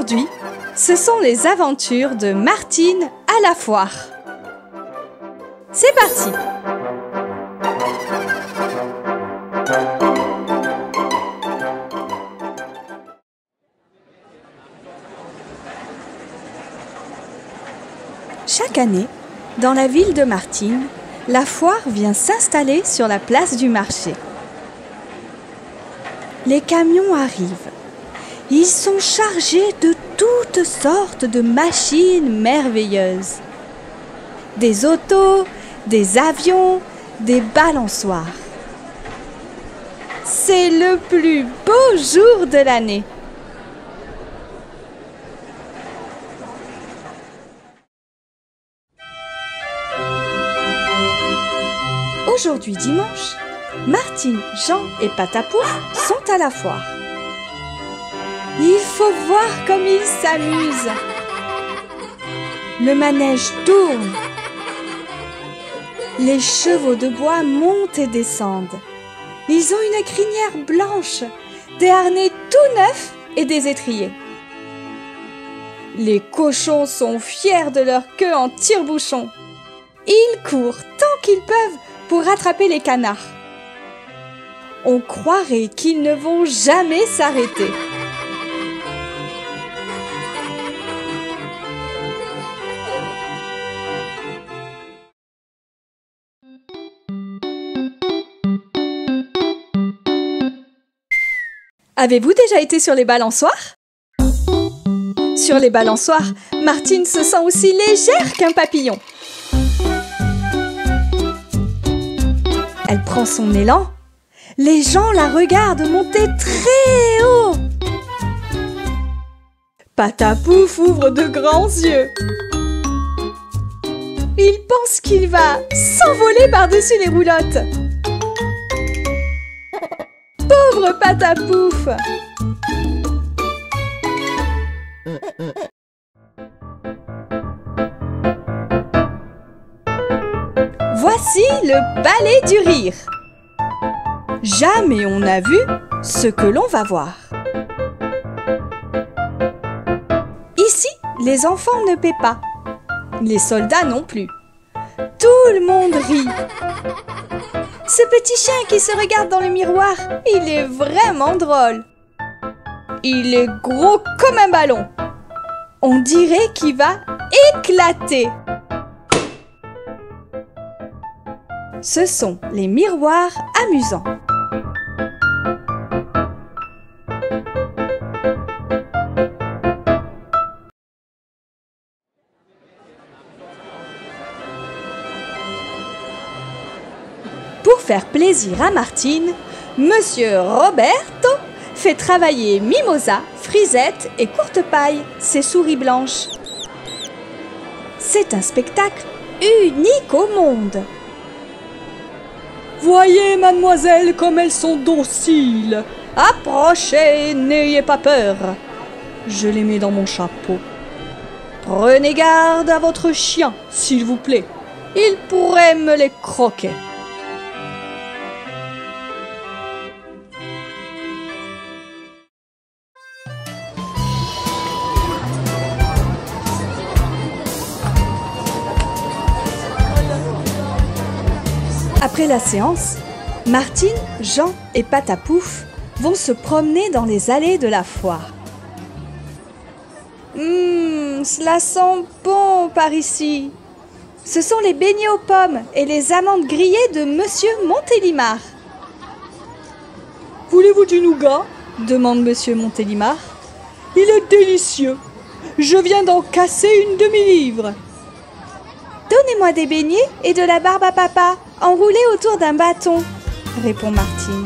Aujourd'hui, ce sont les aventures de Martine à la foire. C'est parti! Chaque année, dans la ville de Martine, la foire vient s'installer sur la place du marché. Les camions arrivent. Ils sont chargés de toutes sortes de machines merveilleuses. Des autos, des avions, des balançoires. C'est le plus beau jour de l'année. Aujourd'hui dimanche, Martine, Jean et Patapouf sont à la foire. Il faut voir comme ils s'amusent. Le manège tourne. Les chevaux de bois montent et descendent. Ils ont une crinière blanche, des harnais tout neufs et des étriers. Les cochons sont fiers de leur queue en tire-bouchon. Ils courent tant qu'ils peuvent pour rattraper les canards. On croirait qu'ils ne vont jamais s'arrêter. Avez-vous déjà été sur les balançoires? Sur les balançoires, Martine se sent aussi légère qu'un papillon. Elle prend son élan. Les gens la regardent monter très haut. Patapouf ouvre de grands yeux. Il pense qu'il va s'envoler par-dessus les roulottes. Pauvre Patapouf! Voici le ballet du rire. Jamais on n'a vu ce que l'on va voir. Ici, les enfants ne paient pas. Les soldats non plus. Tout le monde rit. Ce petit chien qui se regarde dans le miroir, il est vraiment drôle. Il est gros comme un ballon. On dirait qu'il va éclater. Ce sont les miroirs amusants. Pour faire plaisir à Martine, Monsieur Roberto fait travailler Mimosa, Frisette et Courtepaille, ses souris blanches. C'est un spectacle unique au monde. Voyez, mademoiselle, comme elles sont dociles. Approchez, n'ayez pas peur. Je les mets dans mon chapeau. Prenez garde à votre chien, s'il vous plaît. Il pourrait me les croquer. Après la séance, Martine, Jean et Patapouf vont se promener dans les allées de la foire. Cela sent bon par ici. Ce sont les beignets aux pommes et les amandes grillées de Monsieur Montélimar. Voulez-vous du nougat? Demande Monsieur Montélimar. Il est délicieux. Je viens d'en casser une demi-livre. Donnez-moi des beignets et de la barbe à papa, enroulée autour d'un bâton, répond Martine.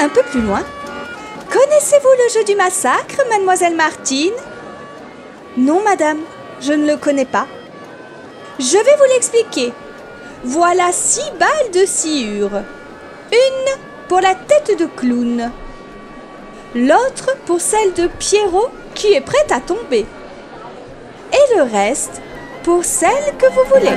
Un peu plus loin, connaissez-vous le jeu du massacre, mademoiselle Martine? Non, madame, je ne le connais pas. Je vais vous l'expliquer. Voilà 6 balles de sciure. Une pour la tête de clown. L'autre pour celle de Pierrot qui est prête à tomber. Et le reste pour celle que vous voulez.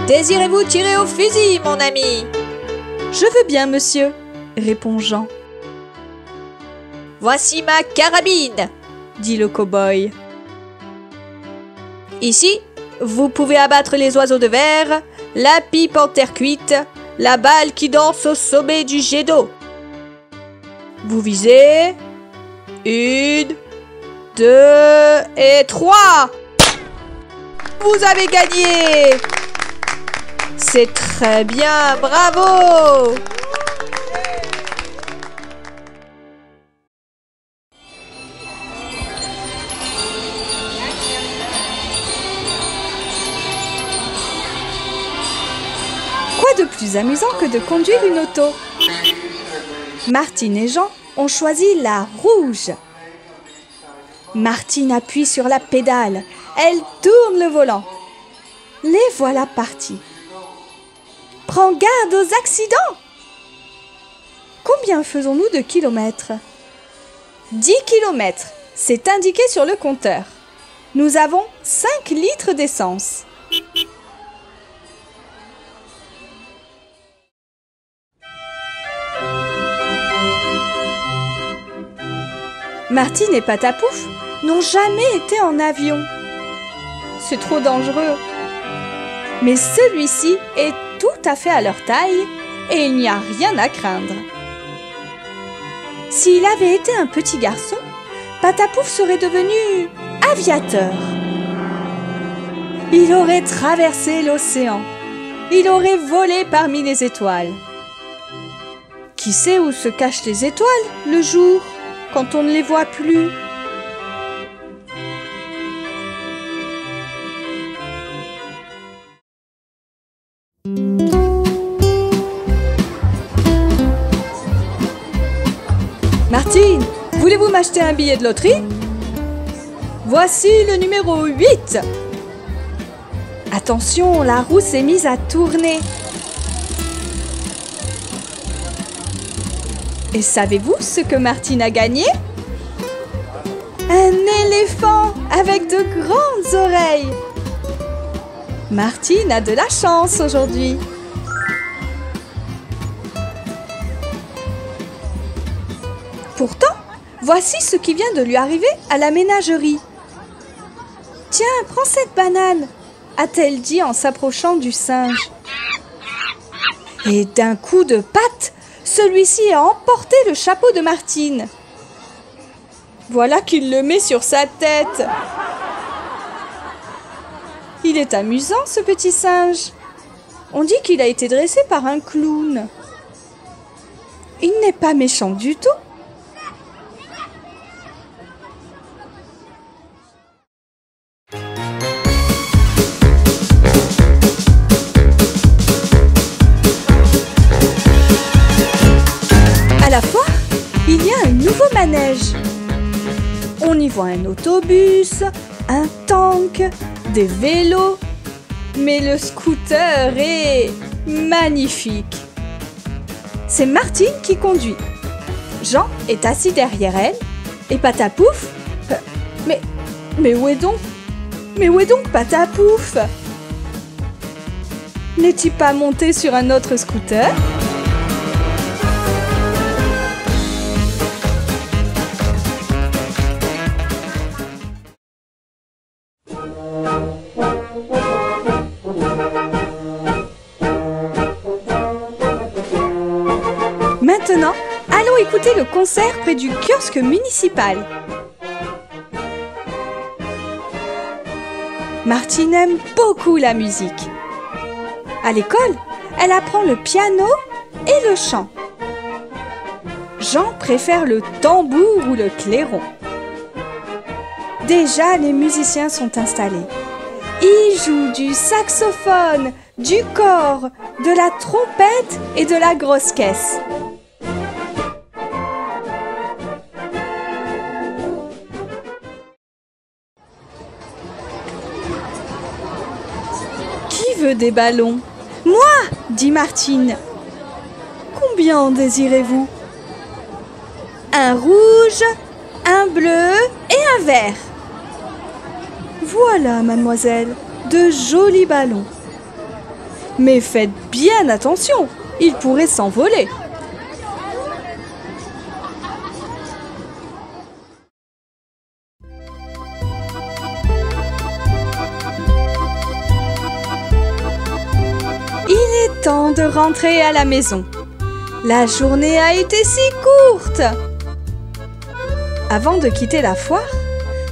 Désirez-vous tirer au fusil, mon ami? Je veux bien, monsieur, répond Jean. Voici ma carabine, dit le cow-boy. Ici, vous pouvez abattre les oiseaux de verre, la pipe en terre cuite, la balle qui danse au sommet du jet d'eau. Vous visez. 1, 2 et 3. Vous avez gagné! C'est très bien, bravo! Quoi de plus amusant que de conduire une auto? Martine et Jean ont choisi la rouge. Martine appuie sur la pédale. Elle tourne le volant. Les voilà partis. Prends garde aux accidents! Combien faisons-nous de kilomètres? 10 kilomètres, c'est indiqué sur le compteur. Nous avons 5 litres d'essence. Martine et Patapouf n'ont jamais été en avion. C'est trop dangereux. Mais celui-ci est tout à fait à leur taille et il n'y a rien à craindre. S'il avait été un petit garçon, Patapouf serait devenu aviateur. Il aurait traversé l'océan. Il aurait volé parmi les étoiles. Qui sait où se cachent les étoiles le jour, quand on ne les voit plus? Martine, voulez-vous m'acheter un billet de loterie? Voici le numéro 8. Attention, la roue s'est mise à tourner. Et savez-vous ce que Martine a gagné? Un éléphant avec de grandes oreilles. Martine a de la chance aujourd'hui. Pourtant, voici ce qui vient de lui arriver à la ménagerie. « Tiens, prends cette banane !» a-t-elle dit en s'approchant du singe. Et d'un coup de patte, celui-ci a emporté le chapeau de Martine. Voilà qu'il le met sur sa tête. Il est amusant, ce petit singe. On dit qu'il a été dressé par un clown. Il n'est pas méchant du tout. À la foire, il y a un nouveau manège. On y voit un autobus, un tank, des vélos. Mais le scooter est magnifique. C'est Martine qui conduit. Jean est assis derrière elle. Et Patapouf... Mais où est donc... Mais où est donc Patapouf? N'est-il pas monté sur un autre scooter? Maintenant, allons écouter le concert près du kiosque municipal. Martine aime beaucoup la musique. À l'école, elle apprend le piano et le chant. Jean préfère le tambour ou le clairon. Déjà, les musiciens sont installés. Ils jouent du saxophone, du cor, de la trompette et de la grosse caisse. veut des ballons? Moi, dit Martine. Combien en désirez-vous? Un rouge, un bleu et un vert. Voilà, mademoiselle, de jolis ballons. Mais faites bien attention, ils pourraient s'envoler. Il est temps de rentrer à la maison. La journée a été si courte. Avant de quitter la foire,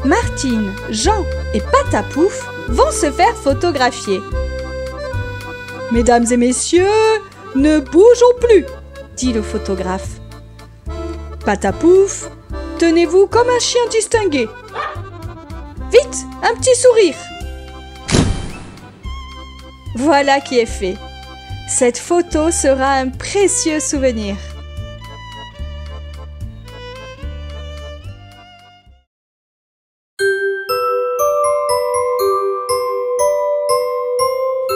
Martine, Jean et Patapouf vont se faire photographier. « Mesdames et messieurs, ne bougeons plus !» dit le photographe. « Patapouf, tenez-vous comme un chien distingué. Vite, un petit sourire !» Voilà qui est fait. Cette photo sera un précieux souvenir.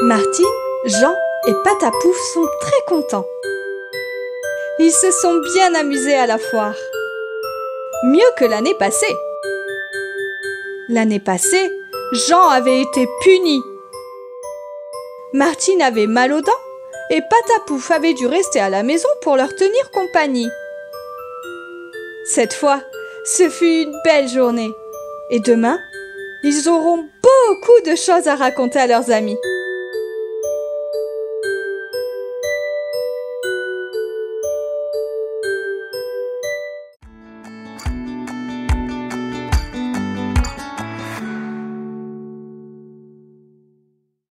Martine, Jean et Patapouf sont très contents. Ils se sont bien amusés à la foire. Mieux que l'année passée. L'année passée, Jean avait été puni. Martine avait mal aux dents et Patapouf avait dû rester à la maison pour leur tenir compagnie. Cette fois, ce fut une belle journée. Et demain, ils auront beaucoup de choses à raconter à leurs amis.